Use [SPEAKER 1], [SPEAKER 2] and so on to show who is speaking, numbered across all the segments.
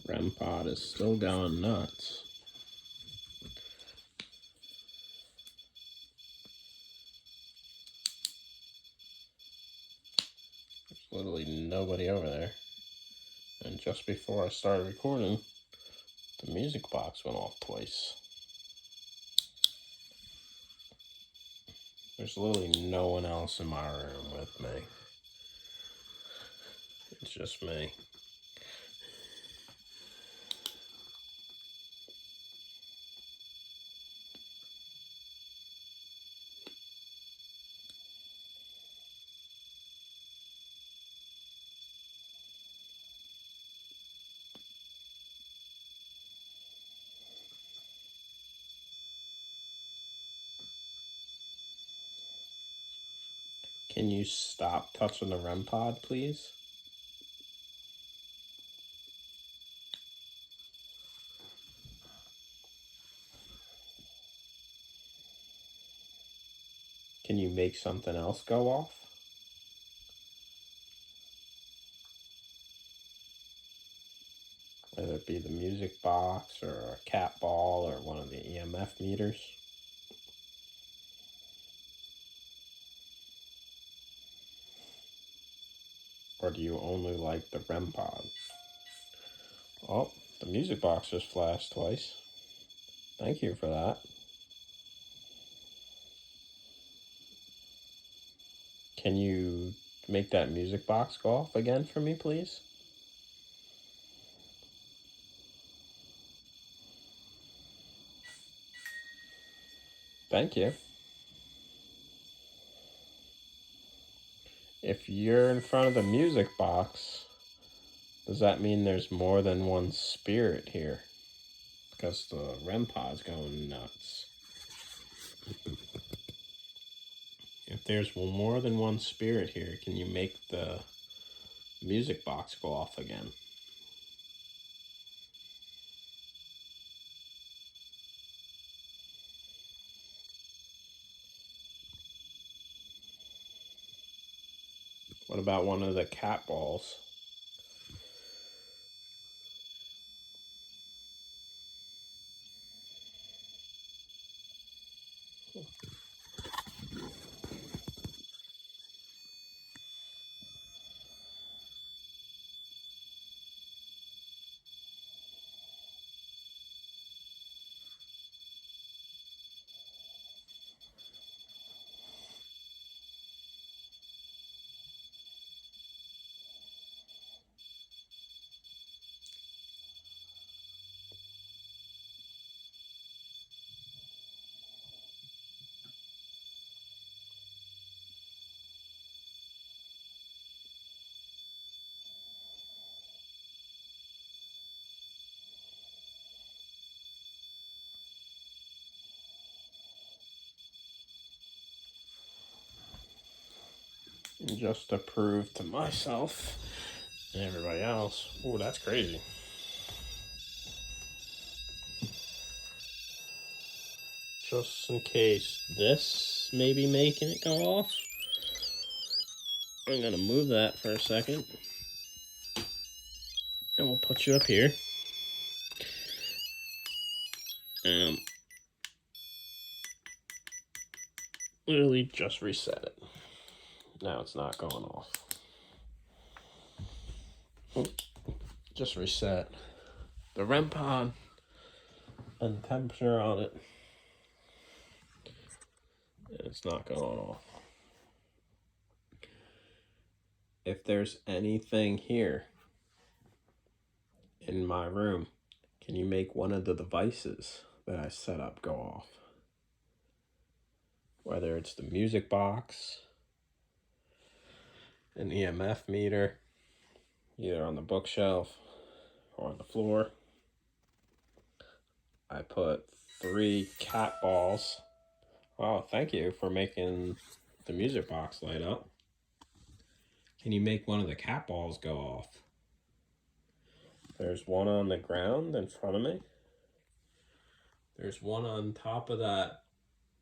[SPEAKER 1] REM pod is still going nuts. There's literally nobody over there. And just before I started recording, the music box went off twice. There's literally no one else in my room with me. It's just me. Can you stop touching the REM pod, please? Can you make something else go off? Whether it be the music box or a cat ball or one of the EMF meters. Or do you only like the REM pod? Oh, the music box just flashed twice. Thank you for that. Can you make that music box go off again for me, please? Thank you. If you're in front of the music box, does that mean there's more than one spirit here? Because the REM pod's going nuts. If there's more than one spirit here, can you make the music box go off again? What about one of the cat balls? And just to prove to myself and everybody else, oh, that's crazy. Just in case this may be making it go off, I'm gonna move that for a second. And we'll put you up here. Literally just reset it. Now it's not going off. Just reset the REM pod and the temperature on it. And it's not going off. If there's anything here in my room, can you make one of the devices that I set up go off? Whether it's the music box, an EMF meter, either on the bookshelf or on the floor. I put 3 cat balls. Oh, thank you for making the music box light up. Can you make one of the cat balls go off? There's one on the ground in front of me. There's one on top of that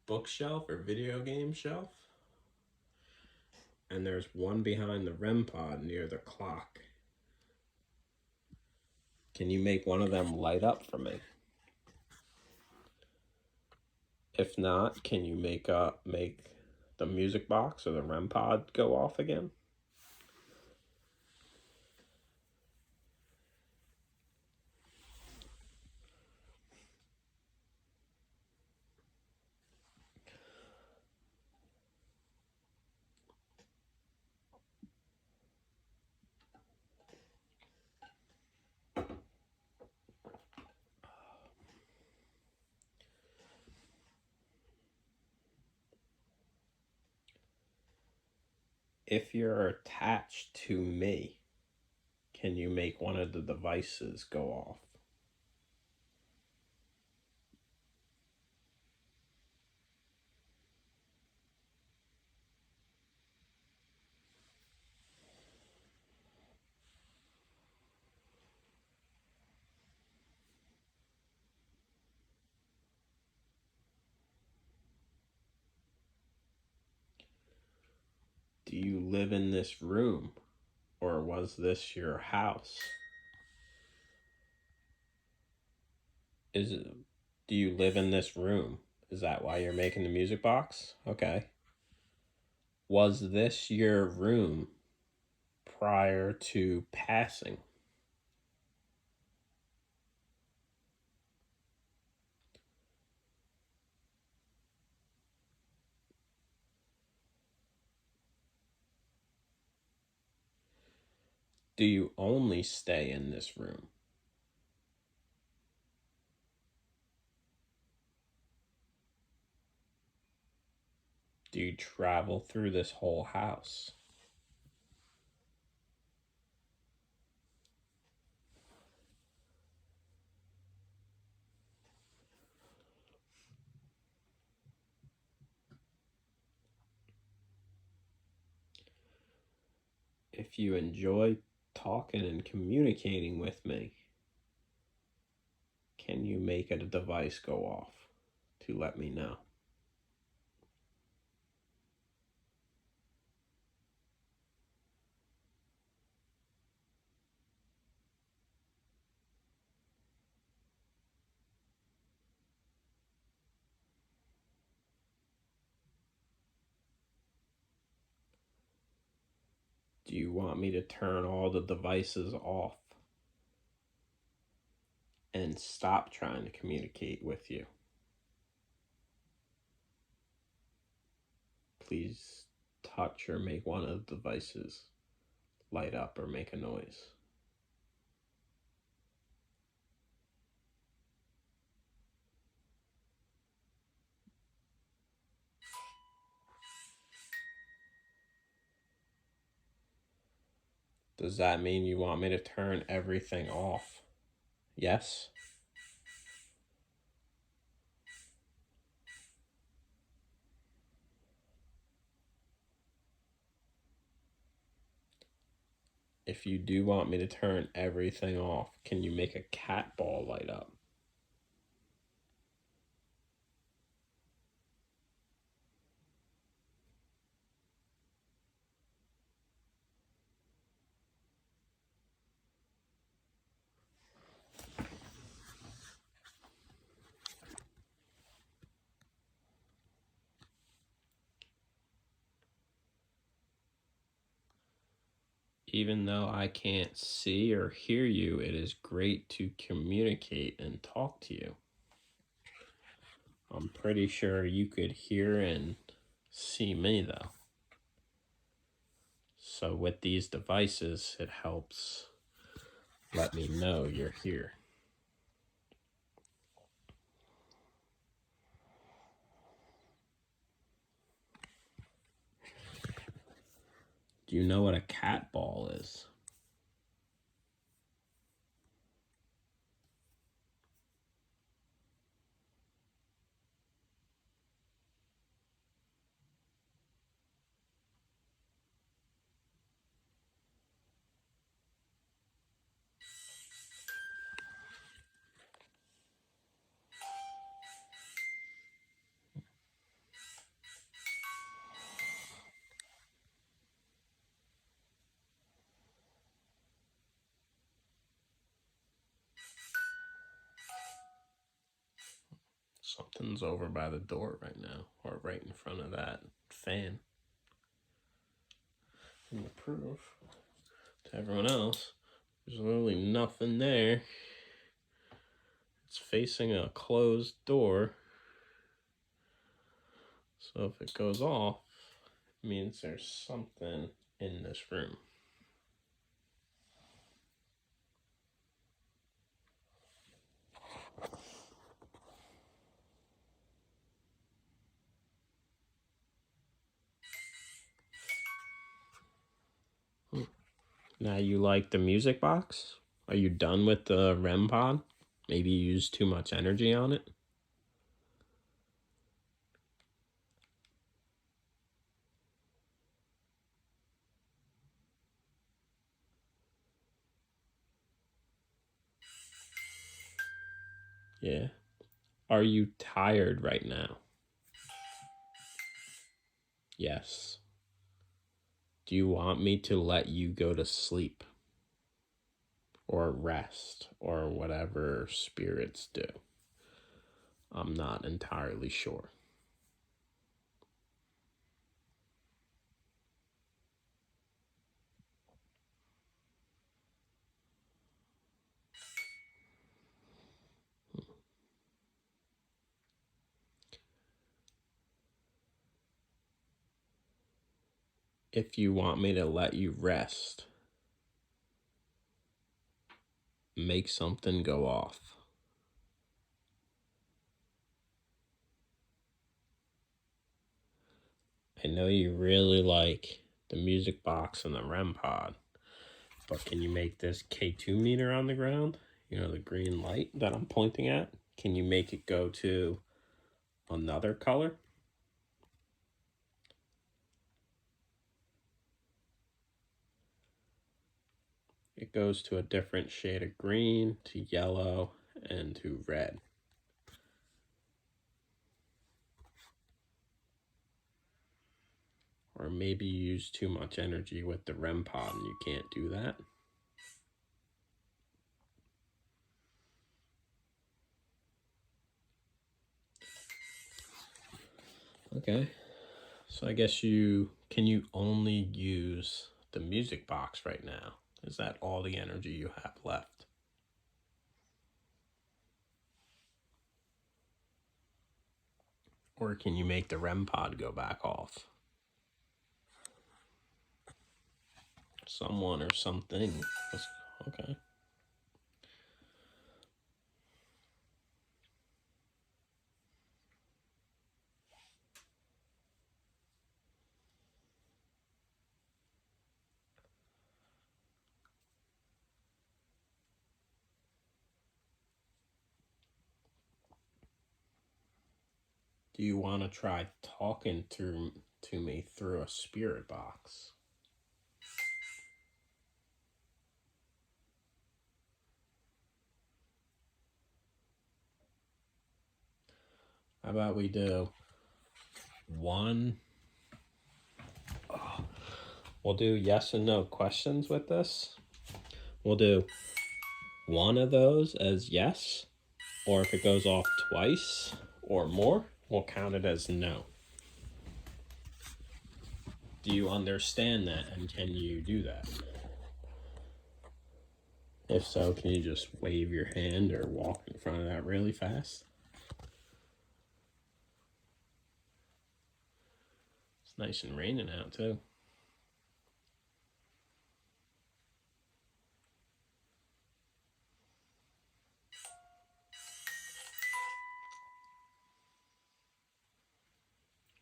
[SPEAKER 1] bookshelf or video game shelf. And there's one behind the REM pod near the clock. Can you make one of them light up for me? If not, can you make the music box or the REM pod go off again? If you're attached to me, can you make one of the devices go off? Do you live in this room, or was this your house? Is it, do you live in this room? Is that why you're making the music box? Okay. Was this your room prior to passing? Do you only stay in this room? Do you travel through this whole house? If you enjoy talking and communicating with me, can you make a device go off to let me know? Do you want me to turn all the devices off and stop trying to communicate with you? Please touch or make one of the devices light up or make a noise. Does that mean you want me to turn everything off? Yes? If you do want me to turn everything off, can you make a cat ball light up? Even though I can't see or hear you, it is great to communicate and talk to you. I'm pretty sure you could hear and see me though. So with these devices, it helps let me know you're here. Do you know what a cat ball is? Something's over by the door right now, or right in front of that fan. And the proof to everyone else, there's literally nothing there. It's facing a closed door. So if it goes off, it means there's something in this room. Now you like the music box? Are you done with the REM pod? Maybe you used too much energy on it? Yeah. Are you tired right now? Yes. Do you want me to let you go to sleep? Or rest? Or whatever spirits do? I'm not entirely sure. If you want me to let you rest, make something go off. I know you really like the music box and the REM pod, but can you make this K2 meter on the ground, you know, the green light that I'm pointing at, can you make it go to another color? It goes to a different shade of green, to yellow, and to red. Or maybe you use too much energy with the REM pod and you can't do that. Okay. So I guess can you only use the music box right now? Is that all the energy you have left? Or can you make the REM pod go back off? Someone or something. Okay. Do you want to try talking to me through a spirit box? How about we do one? We'll do yes and no questions with this. We'll do one of those as yes, or if it goes off twice or more, we'll count it as no. Do you understand that, and can you do that? If so, can you just wave your hand or walk in front of that really fast? It's nice and raining out too.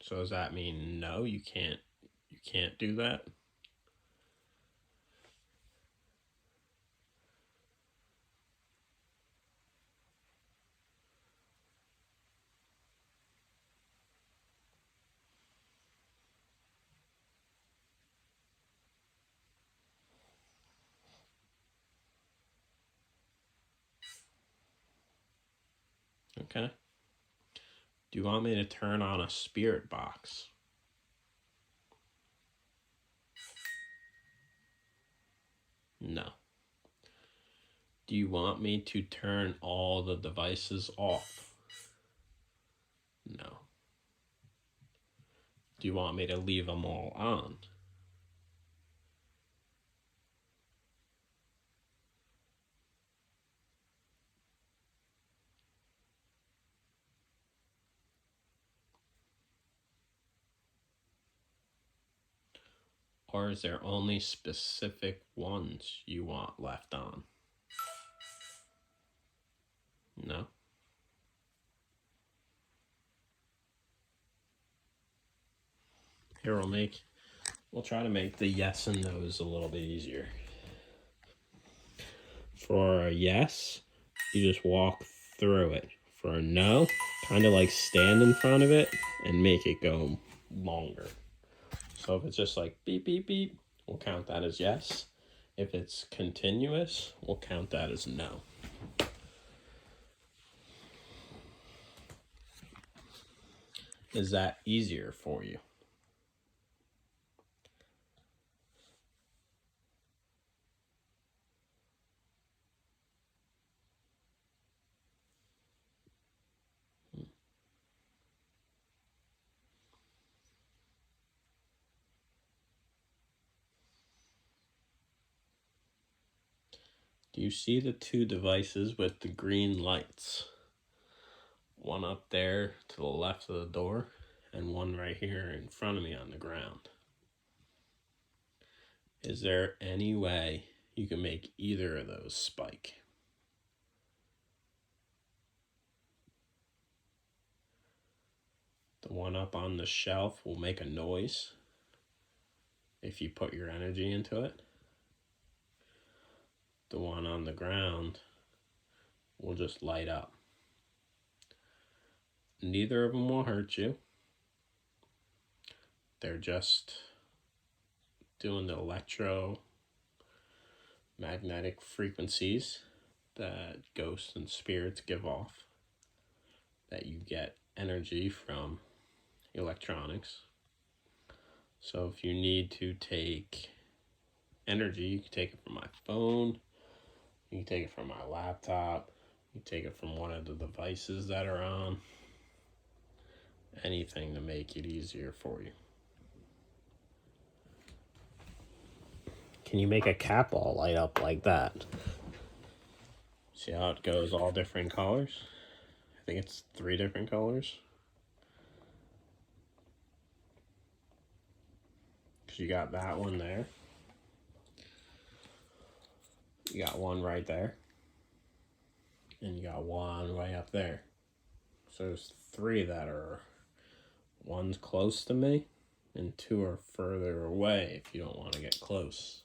[SPEAKER 1] So does that mean no, you can't do that? Okay. Do you want me to turn on a spirit box? No. Do you want me to turn all the devices off? No. Do you want me to leave them all on? Or is there only specific ones you want left on? No? Here, we'll try to make the yes and no's a little bit easier. For a yes, you just walk through it. For a no, kind of like stand in front of it and make it go longer. So if it's just like beep, beep, beep, we'll count that as yes. If it's continuous, we'll count that as no. Is that easier for you? Do you see the two devices with the green lights? One up there to the left of the door and one right here in front of me on the ground. Is there any way you can make either of those spike? The one up on the shelf will make a noise if you put your energy into it. The one on the ground will just light up. Neither of them will hurt you. They're just doing the electromagnetic frequencies that ghosts and spirits give off, that you get energy from electronics. So if you need to take energy, you can take it from my phone, you can take it from my laptop, you can take it from one of the devices that are on. Anything to make it easier for you. Can you make a cat ball light up like that? See how it goes all different colors? I think it's 3 different colors. Because you got that one there. You got one right there. And you got one way up there. So there's 3 that are, one's close to me and 2 are further away if you don't want to get close.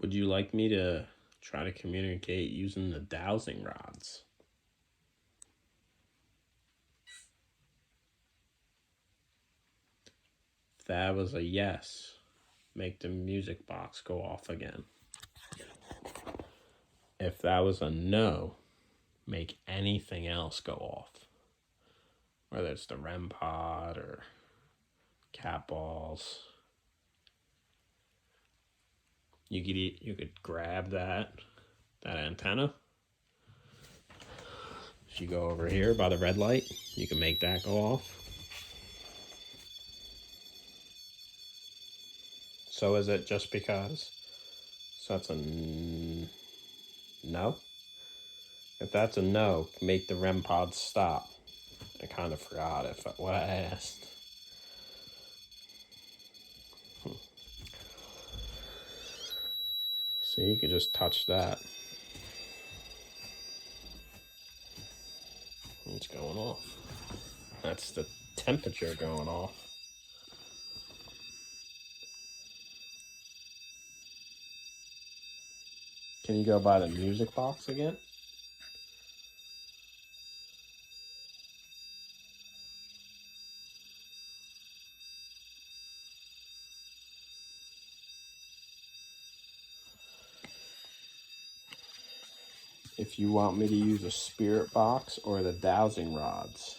[SPEAKER 1] Would you like me to try to communicate using the dowsing rods? If that was a yes, make the music box go off again. If that was a no, make anything else go off. Whether it's the REM pod or cat balls. You could grab that antenna. If you go over here by the red light, you can make that go off. So is it just because? So that's a no? If that's a no, make the REM pod stop. I kind of forgot what I asked. So you could just touch that. It's going off. That's the temperature going off. Can you go by the music box again? if you want me to use a spirit box or the dowsing rods.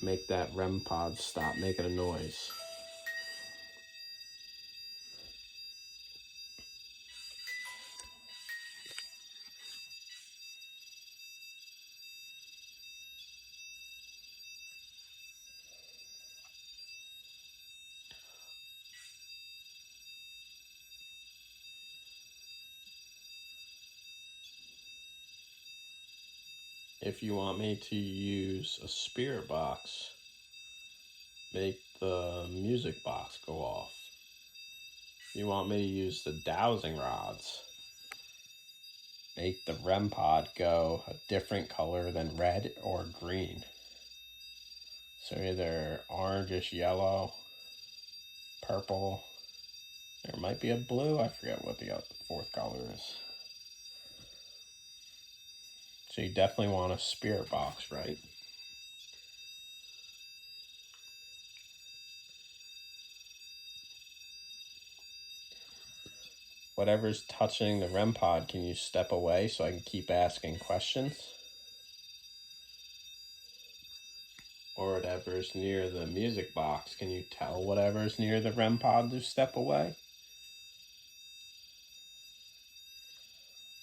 [SPEAKER 1] Make that REM pod stop making a noise. If you want me to use a spirit box, make the music box go off. If you want me to use the dowsing rods, make the REM pod go a different color than red or green. So either orangish yellow, purple, there might be a blue, I forget what the fourth color is. So you definitely want a spirit box, right? Whatever's touching the REM pod, can you step away so I can keep asking questions? Or whatever's near the music box, can you tell whatever's near the REM pod to step away?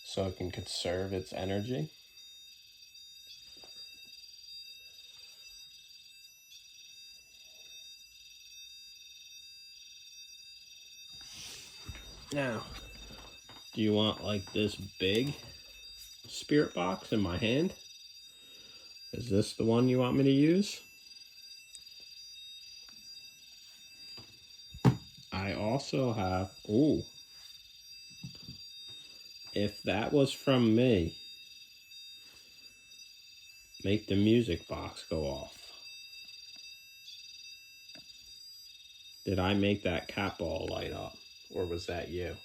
[SPEAKER 1] So it can conserve its energy? Now, do you want like this big spirit box in my hand? Is this the one you want me to use? I also have, ooh, if that was from me, make the music box go off. Did I make that cat ball light up, or was that you?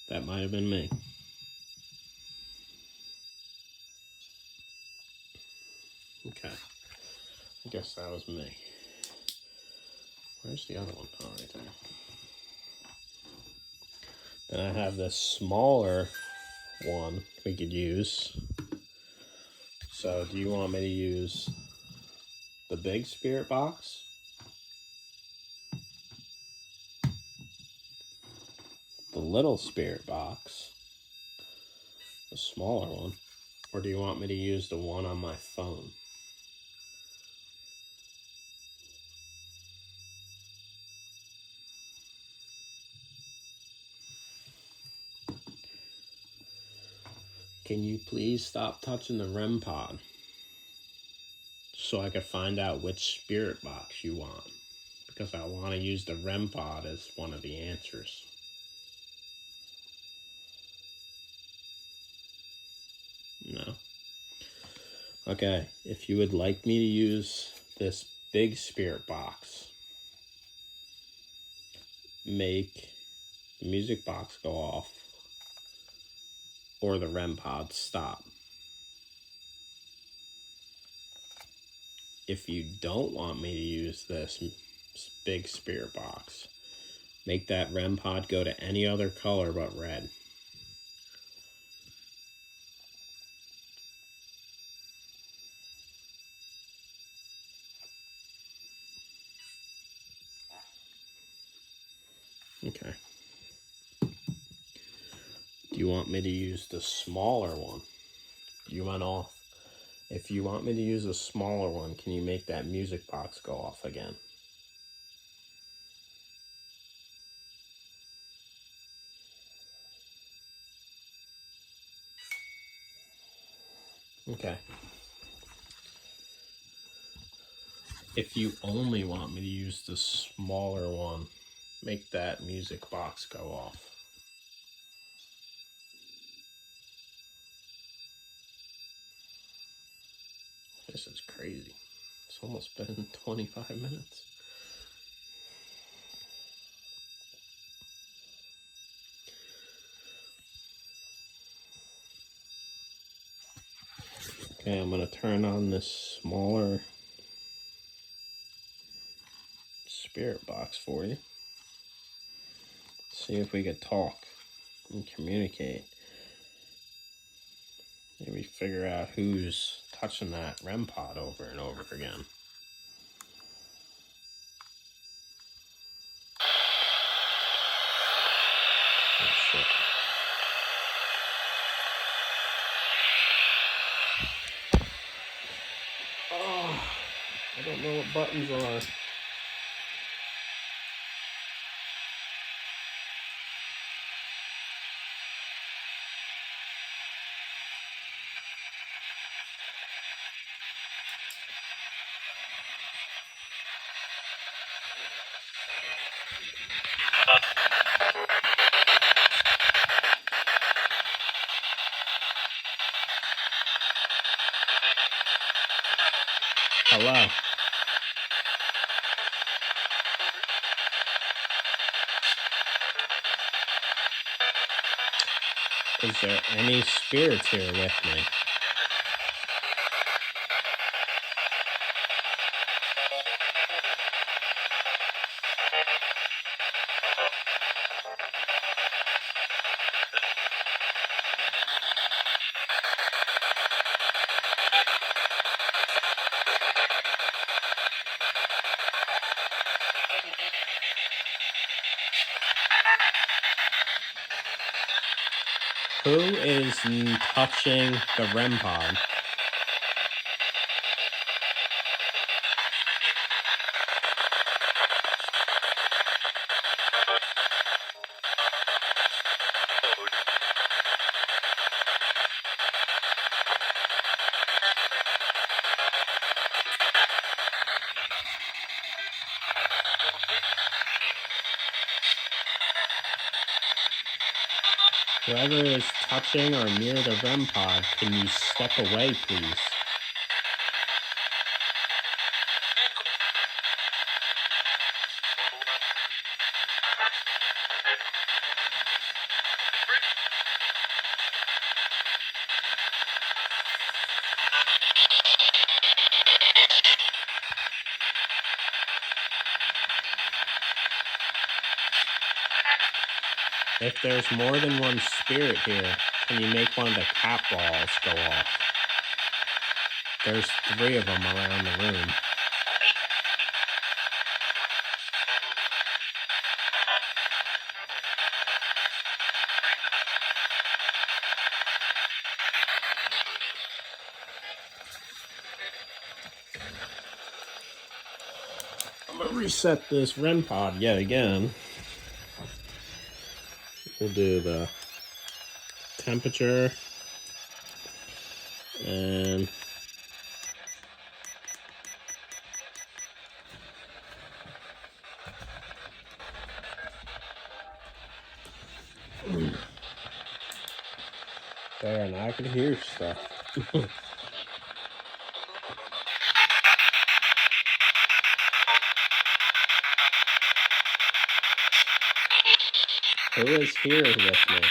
[SPEAKER 1] That might have been me. Okay, I guess that was me. Where's the other one? Oh, right there. Then I have this smaller one we could use. So do you want me to use the big spirit box? The little spirit box? The smaller one? Or do you want me to use the one on my phone? Can you please stop touching the REM pod so I could find out which spirit box you want? Because I want to use the REM pod as one of the answers. No? Okay, if you would like me to use this big spirit box, make the music box go off or the REM pod stop. If you don't want me to use this big spirit box, make that REM pod go to any other color but red. Okay. Do you want me to use the smaller one? You went off. If you want me to use a smaller one, can you make that music box go off again? Okay. If you only want me to use the smaller one, make that music box go off. This is crazy. It's almost been 25 minutes. Okay, I'm going to turn on this smaller spirit box for you. See if we could talk and communicate. Maybe figure out who's touching that REM pod over and over again. Oh, shit. Oh, I don't know what buttons are. Hello. Is there any spirits here with me? Who is touching the REM pod? Whoever is touching or near the REM pod, can you step away, please? If there's more than one spirit here, can you make one of the cap walls go off? There's 3 of them around the room. I'm gonna reset this REM pod yet again. We'll do the temperature and there, now I can hear stuff. Who is here with me?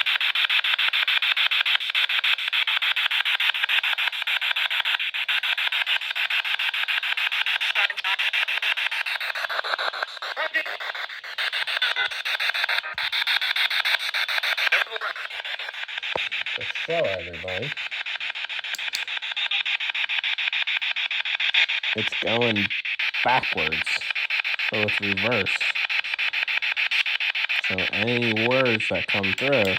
[SPEAKER 1] The show, everybody. It's going backwards, so it's reversed. So any words that come through is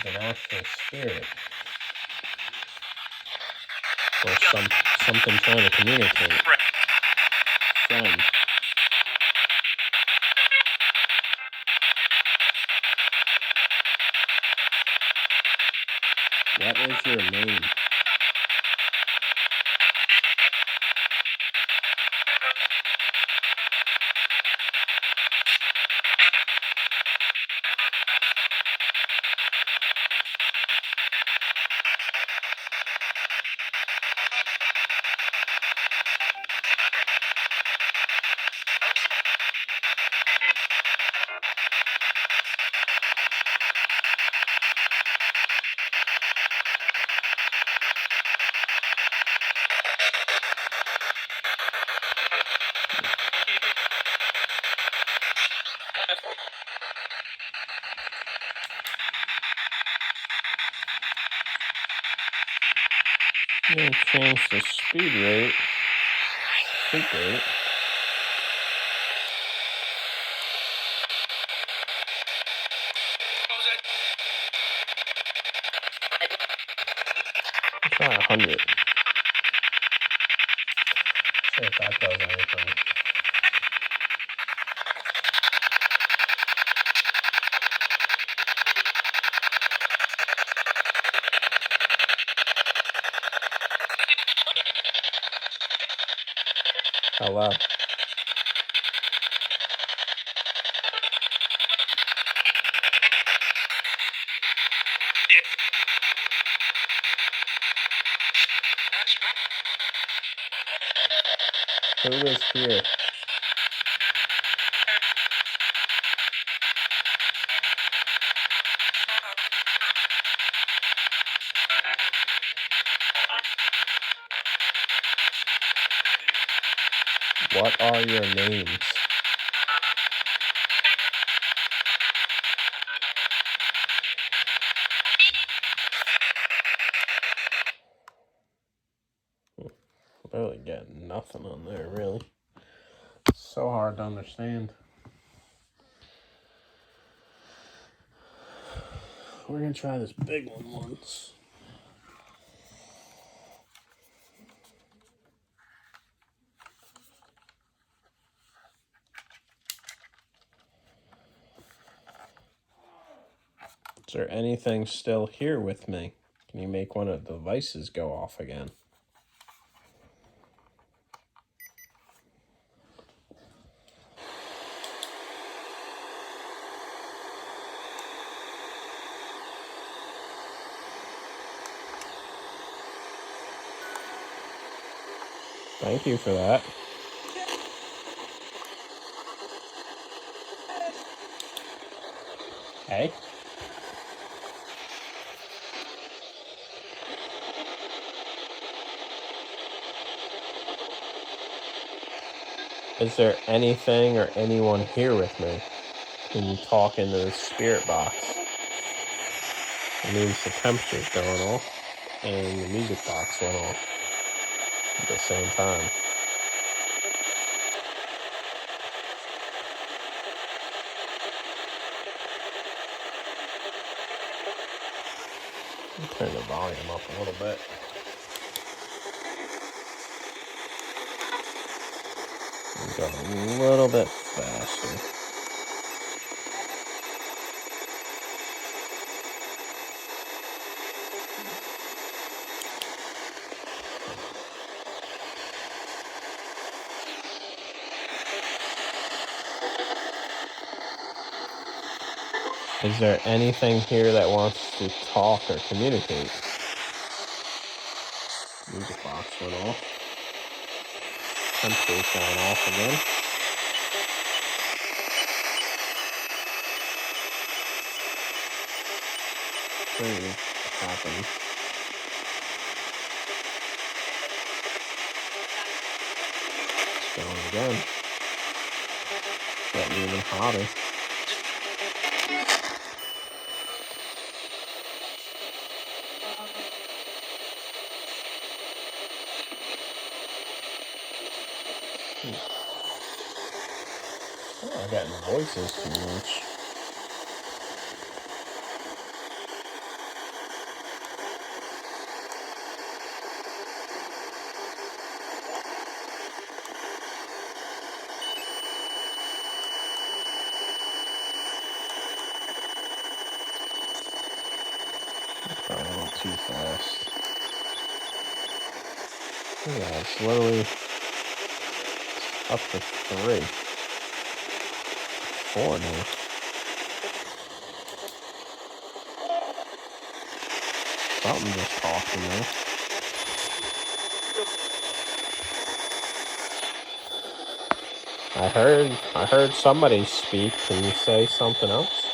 [SPEAKER 1] an actual spirit. Or something trying to communicate. Friend. What is your name? I'm gonna change the speed rate. Speed rate. Try 100. See if that does anything. Hello. Who is here? What are your names? Really getting nothing on there, really. It's so hard to understand. We're gonna try this big one once. Is there anything still here with me? Can you make one of the devices go off again? Thank you for that. Hey? Is there anything or anyone here with me? Can you talk into the spirit box? It means the temperature's going off and the music box went off at the same time. Turn the volume up a little bit. Go a little bit faster. Is there anything here that wants to talk or communicate? Music box went off. Temperature's going off again. Thing happened. It's going again. Getting even hotter. Oh, I'm getting voices too much. Probably a little too fast. Yeah, it's literally up to 3. 4 now. Something just talking there. I heard somebody speak. Can you say something else?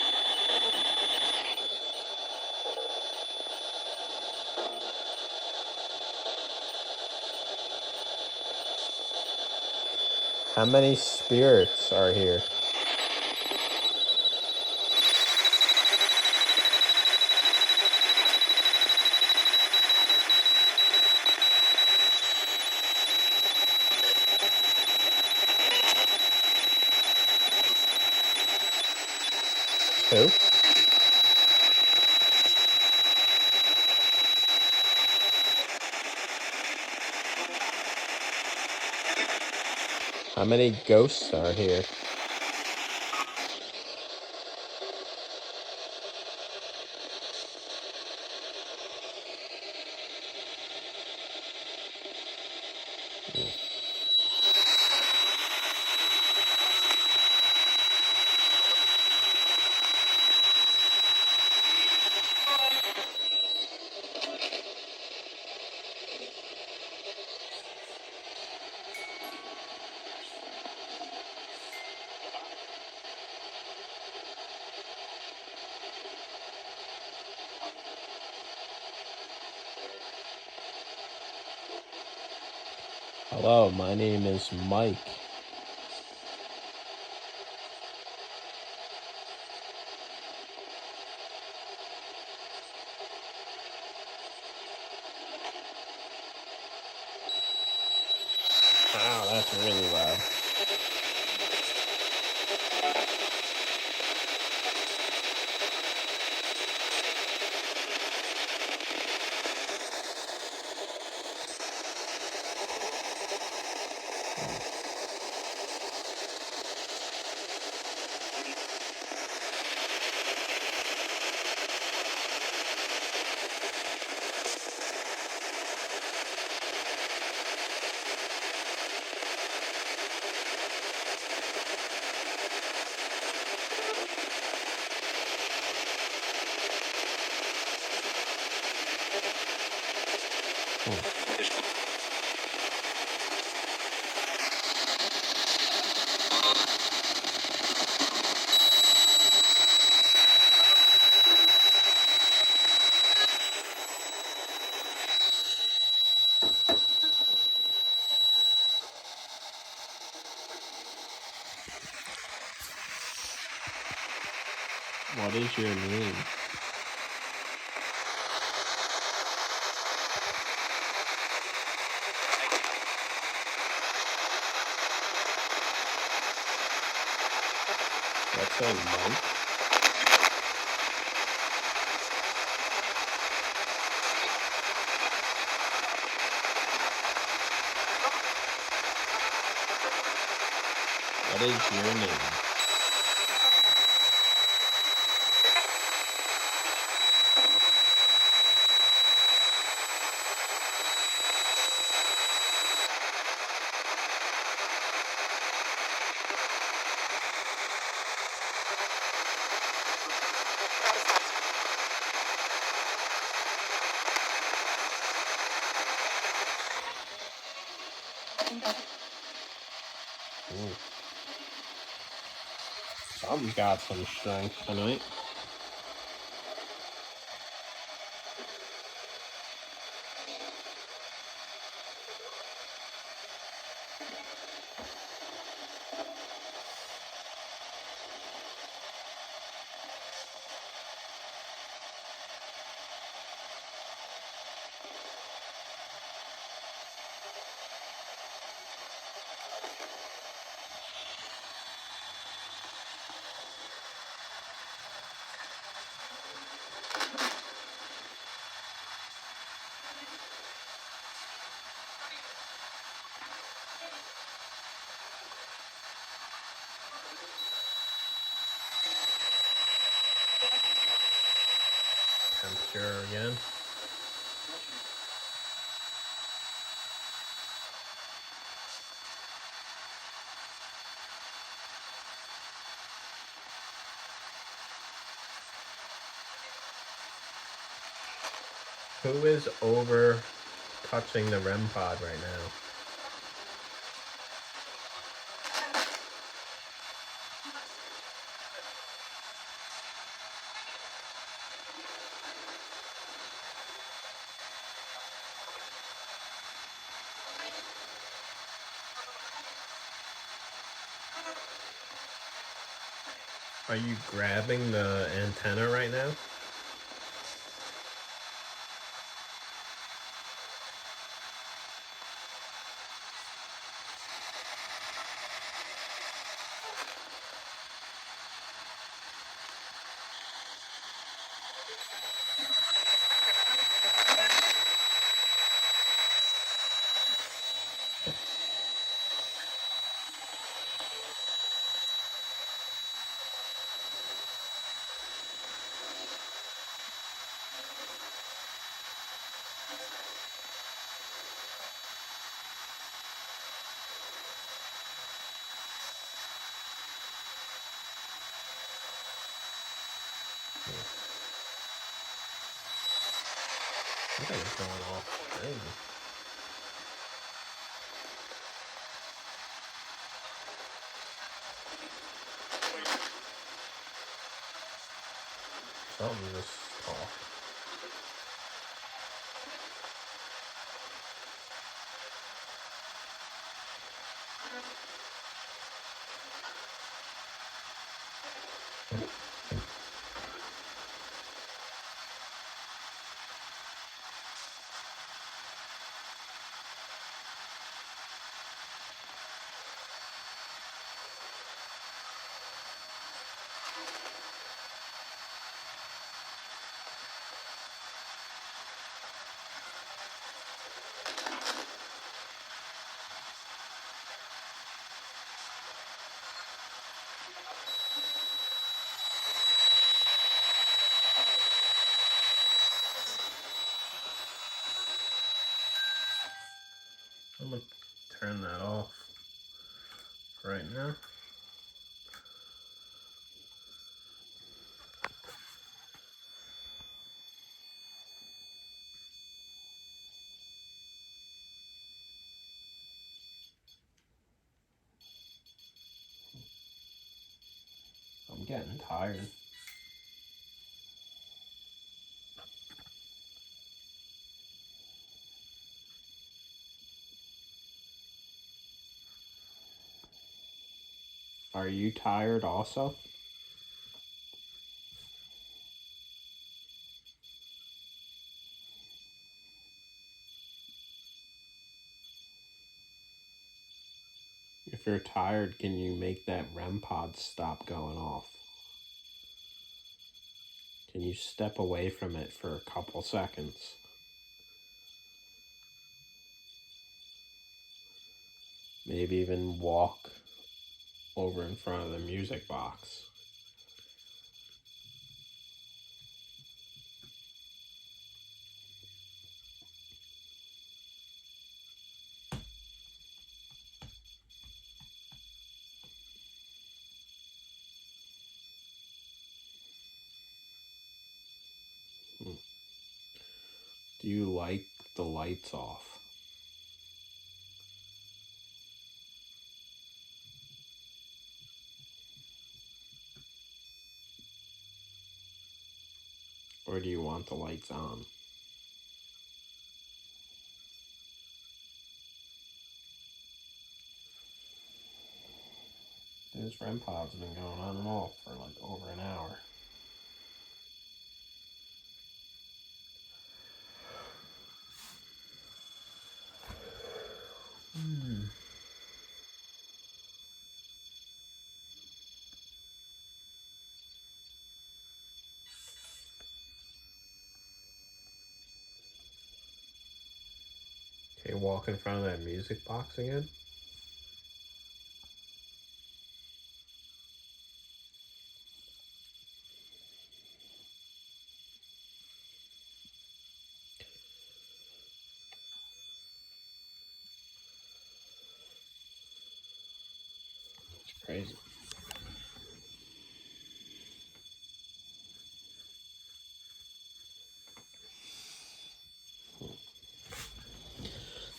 [SPEAKER 1] How many spirits are here? How many ghosts are here? Hello, my name is Mike. Wow, that's really loud. What is your name? What's a Mike? What is your name? Something's got some strength tonight. Temperature again. Who is over touching the REM pod right now? Are you grabbing the antenna right now? That thing's going off crazy. Something just off. I'm gonna turn that off right now. I'm getting tired. Are you tired also? If you're tired, can you make that REM pod stop going off? Can you step away from it for a couple seconds? Maybe even walk over in front of the music box. Do you like the lights off? Or do you want the lights on? This REM pod's been going on and off for like over an hour. Okay, walk in front of that music box again. It's crazy.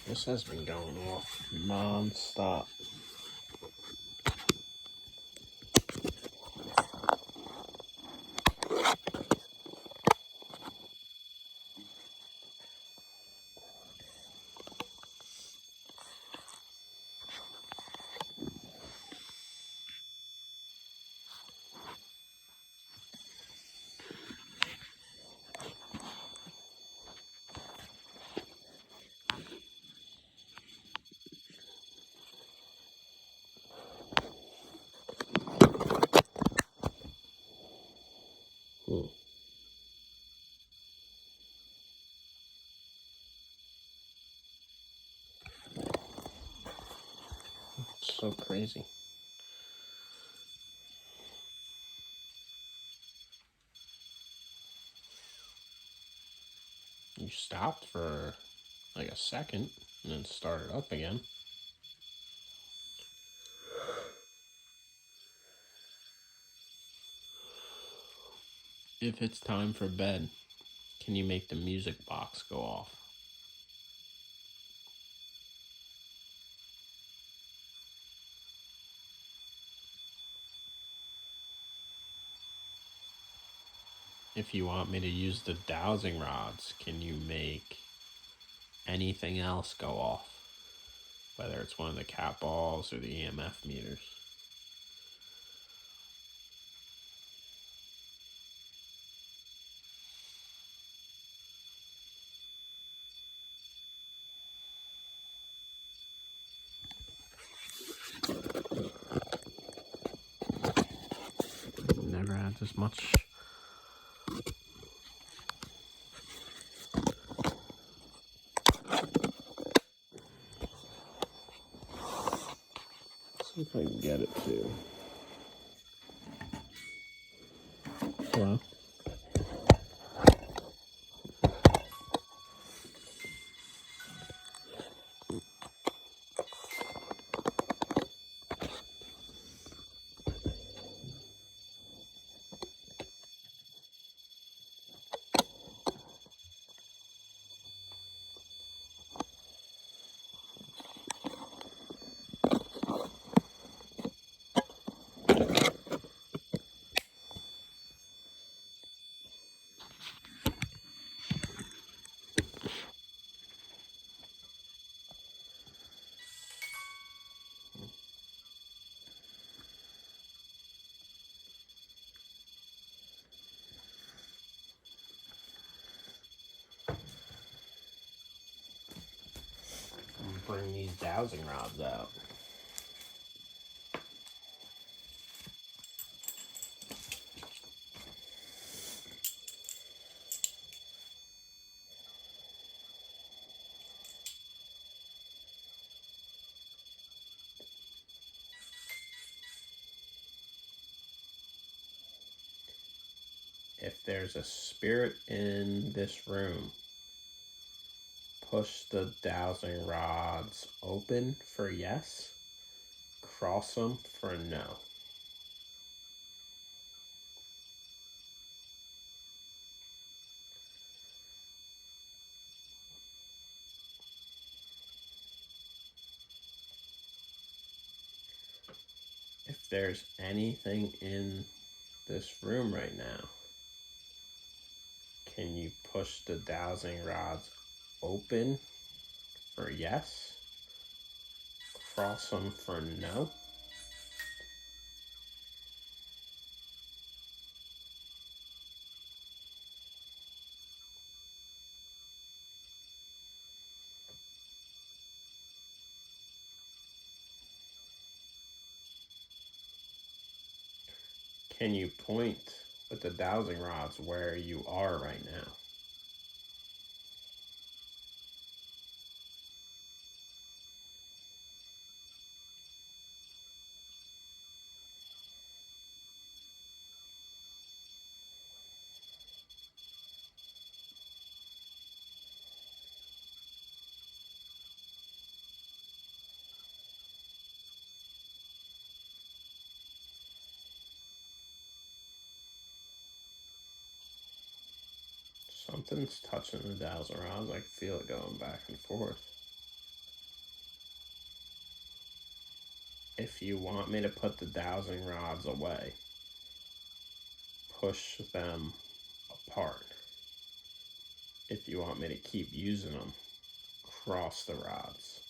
[SPEAKER 1] This has been going off non-stop. It's so crazy. You stopped for like a second and then started up again. If it's time for bed, can you make the music box go off? If you want me to use the dowsing rods, can you make anything else go off? Whether it's one of the cat balls or the EMF meters. Never had this much. See if I can get it to. Hello? I'm putting these dowsing rods out. If there's a spirit in this room, push the dowsing rods open for yes, cross them for no. If there's anything in this room right now, can you push the dowsing rods open for yes, cross them for no? Can you point with the dowsing rods where you are right now? Something's touching the dowsing rods. I can feel it going back and forth. If you want me to put the dowsing rods away, push them apart. If you want me to keep using them, cross the rods.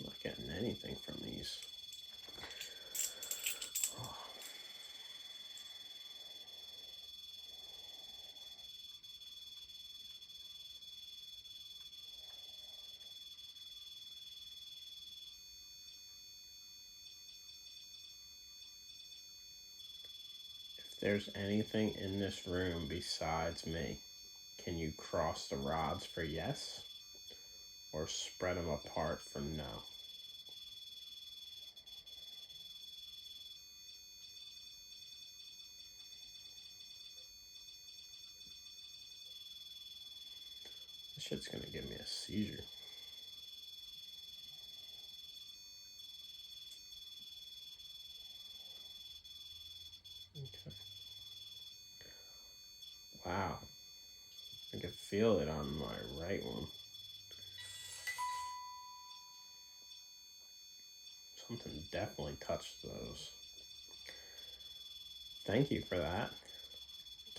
[SPEAKER 1] I'm not getting anything from these. If there's anything in this room besides me, can you cross the rods for yes, or spread them apart for no? shit's gonna give me a seizure. Okay. Wow. I can feel it on my right one. Something definitely touched those. Thank you for that.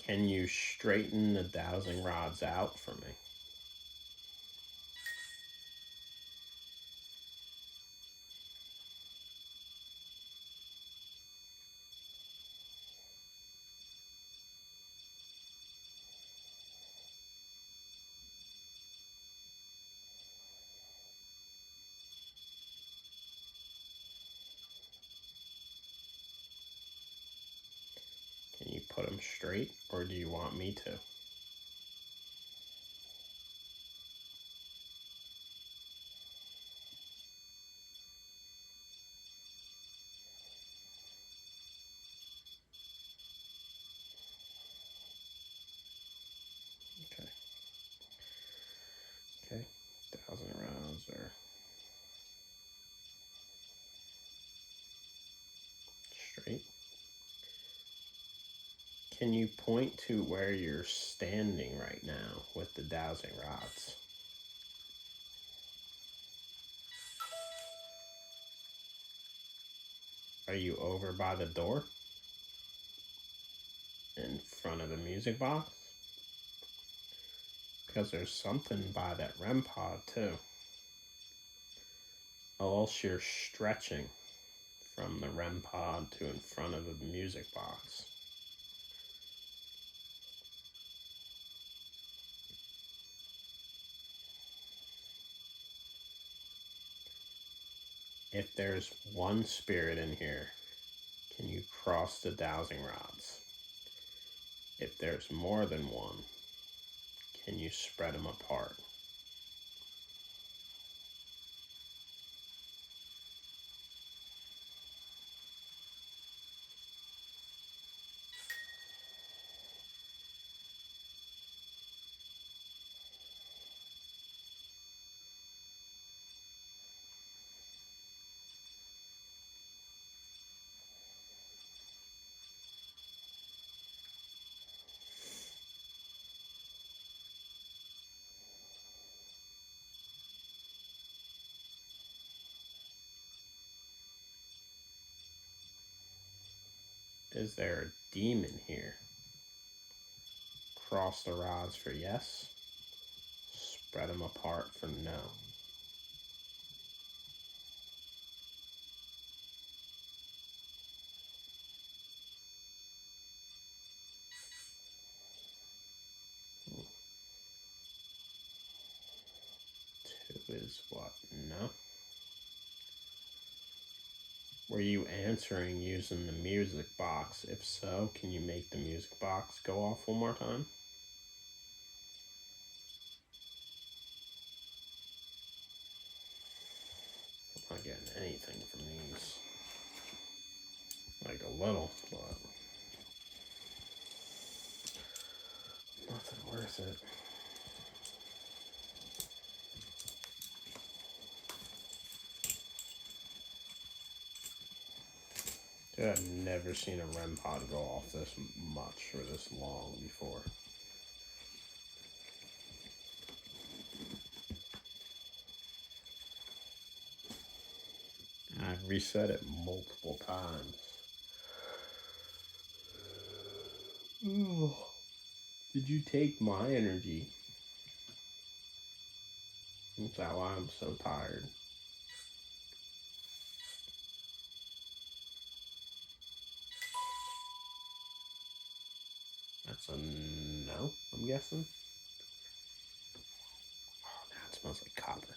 [SPEAKER 1] Can you straighten the dowsing rods out for me? Can you put them straight, or do you want me to? Okay. Okay. Dowsing rods are straight. Can you point to where you're standing right now with the dowsing rods? Are you over by the door? In front of the music box? Because there's something by that REM pod too. Or else you're stretching from the REM pod to in front of the music box. If there's one spirit in here, can you cross the dowsing rods? If there's more than one, can you spread them apart? Is there a demon here? Cross the rods for yes. Spread them apart for no. Two is what? No. Were you answering using the music box? If so, can you make the music box go off one more time? I'm not getting anything from these. Like a little, but nothing worth it. Dude, I've never seen a REM pod go off this much or this long before. I've reset it multiple times. Did you take my energy? That's how I'm so tired. That's a no, I'm guessing. Oh, now it smells like copper.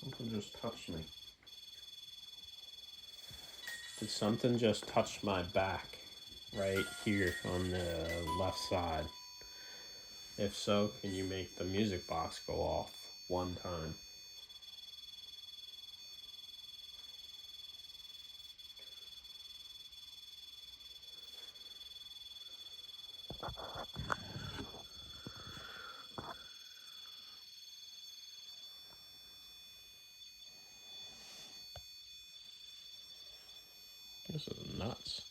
[SPEAKER 1] Something just touched me. Did something just touch my back right here on the left side? If so, can you make the music box go off one time? This is nuts.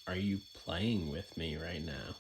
[SPEAKER 1] Are you playing with me right now?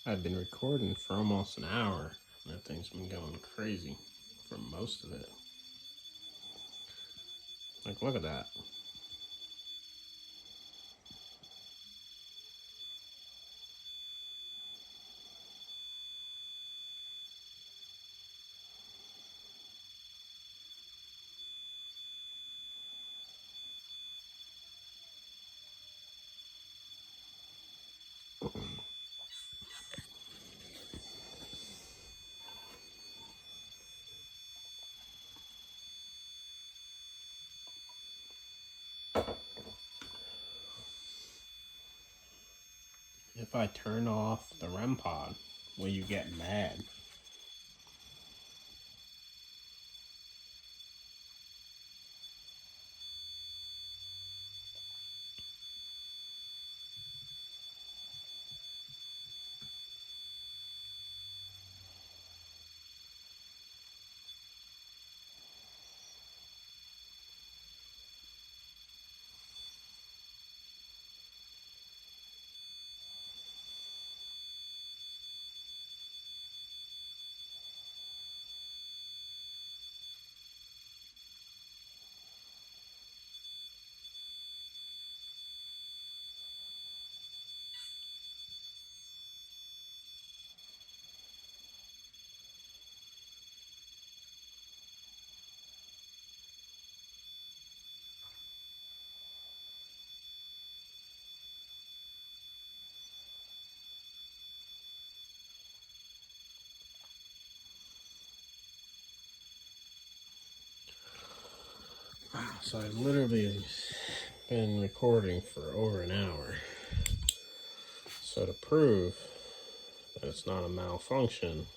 [SPEAKER 1] I've been recording for almost an hour. That thing's been going crazy for most of it. Like, look at that. If I turn off the REM pod, will you get mad? So I've literally been recording for over an hour. So to prove that it's not a malfunction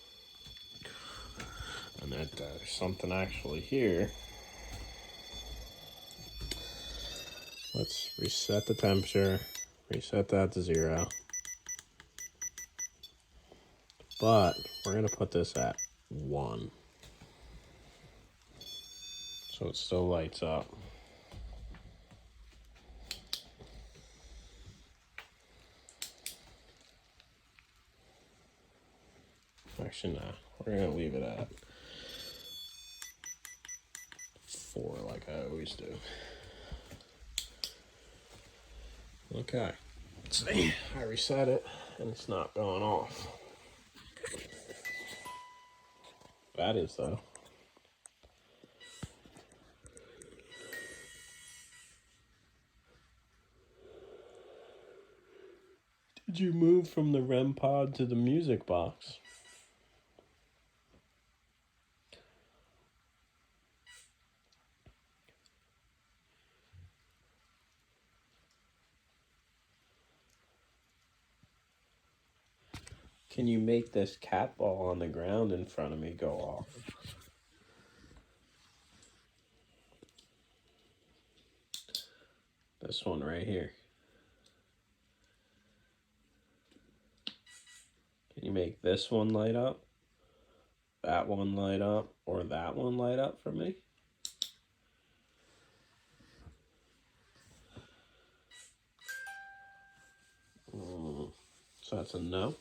[SPEAKER 1] and that there's something actually here, let's reset the temperature, reset that to 0. But we're going to put this at 1. So it still lights up. Actually, no. We're going to leave it at 4 like I always do. Okay. See, I reset it and it's not going off. That is, though. Did you move from the REM pod to the music box? Can you make this cat ball on the ground in front of me go off? This one right here. Can you make this one light up? That one light up? Or that one light up for me? So that's a no.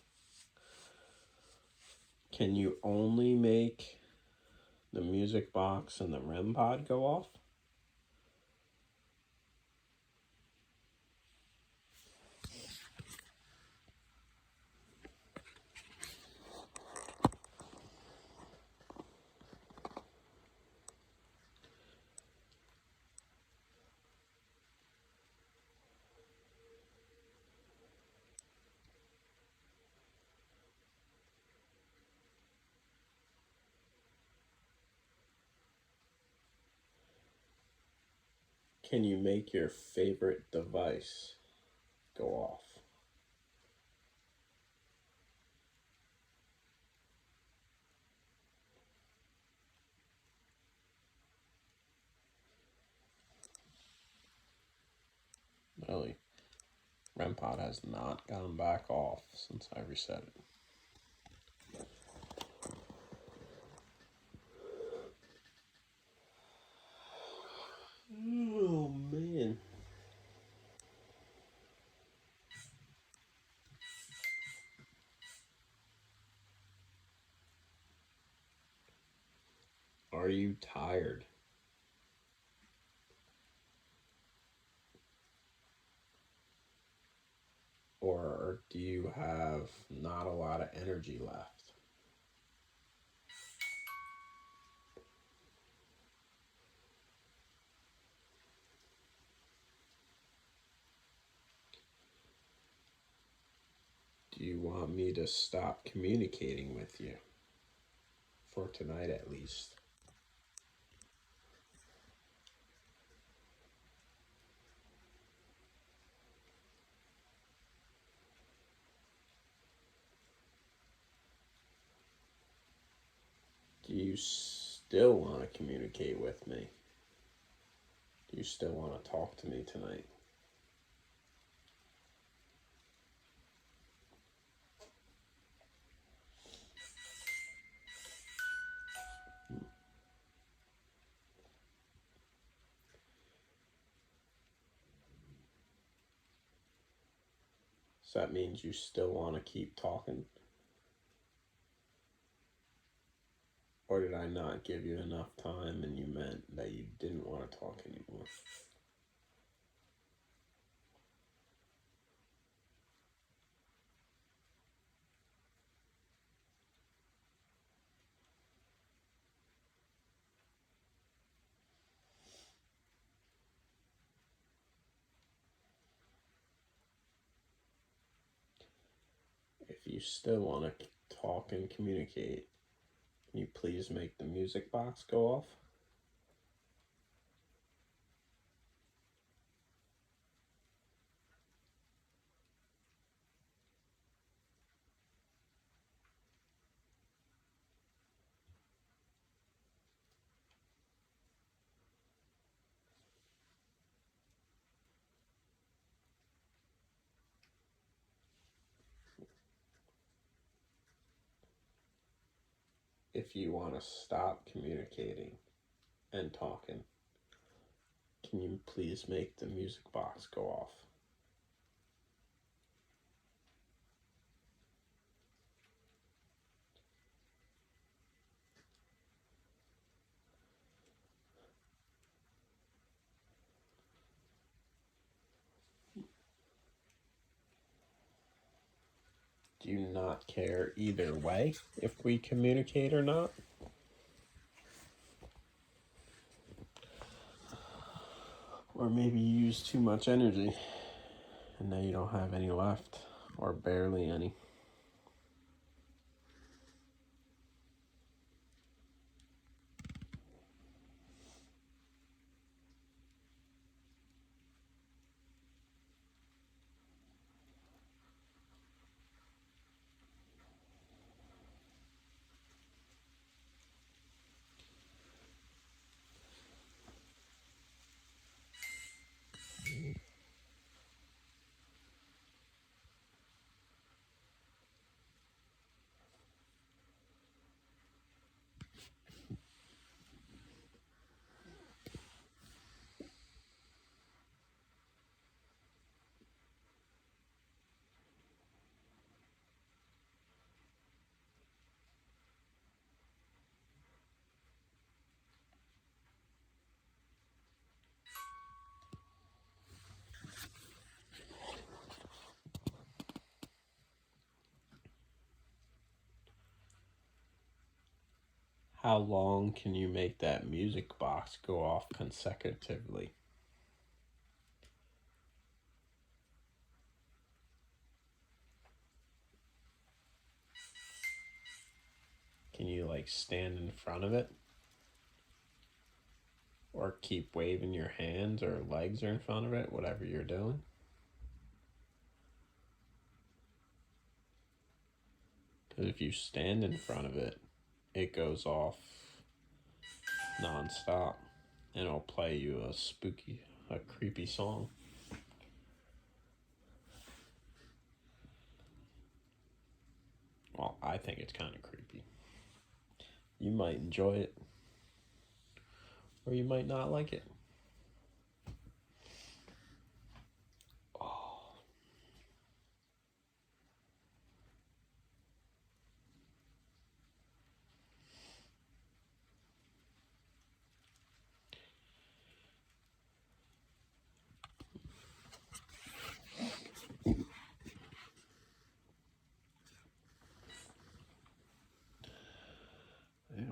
[SPEAKER 1] Can you only make the music box and the REM pod go off? Can you make your favorite device go off? Really? REM pod has not gone back off since I reset it. Oh man. Are you tired? Or do you have not a lot of energy left? Do you want me to stop communicating with you? For tonight at least. Do you still want to communicate with me? Do you still want to talk to me tonight? So that means you still want to keep talking? Or did I not give you enough time and you meant that you didn't want to talk anymore? If you still want to talk and communicate, can you please make the music box go off? If you want to stop communicating and talking, can you please make the music box go off? Do you not care either way if we communicate or not? Or maybe you use too much energy and now you don't have any left, or barely any. How long can you make that music box go off consecutively? Can you like stand in front of it? Or keep waving your hands or legs are in front of it, whatever you're doing? Because if you stand in front of it, it goes off non-stop and it'll play you a creepy song. Well, I think it's kind of creepy. You might enjoy it, or you might not like it. Oh. Yeah.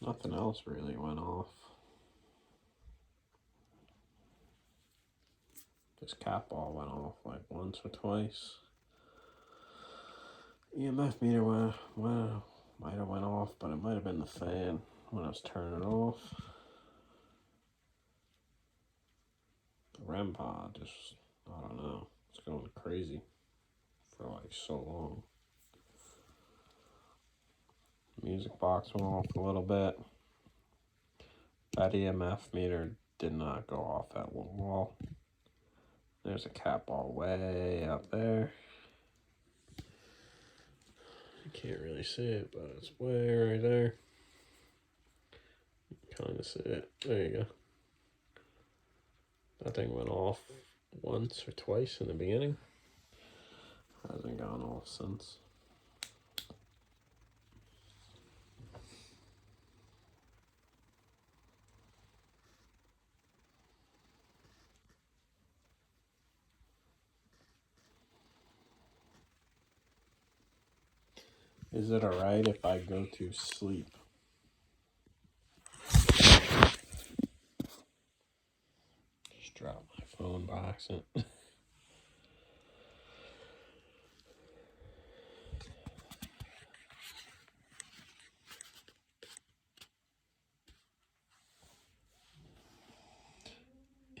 [SPEAKER 1] Nothing else really went off. This cat ball went off like once or twice. EMF meter might have went off, but it might have been the fan when I was turning it off. The REM pod just, I don't know, it's going crazy for like so long. Music box went off a little bit. That EMF meter did not go off that wall. There's a cat ball way up there. You can't really see it, but it's way right there. You can kind of see it. There you go. That thing went off once or twice in the beginning. Hasn't gone off since. Is it alright if I go to sleep? Just dropped my phone by accident.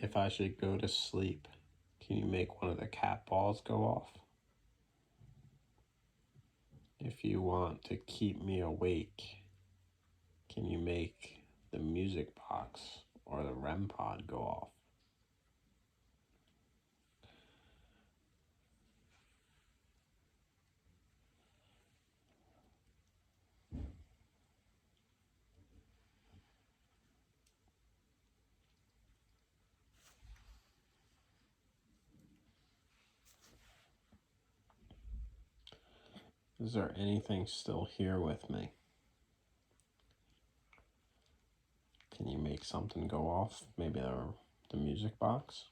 [SPEAKER 1] If I should go to sleep, can you make one of the cat balls go off? If you want to keep me awake, can you make the music box or the REM pod go off? Is there anything still here with me? Can you make something go off? Maybe the music box?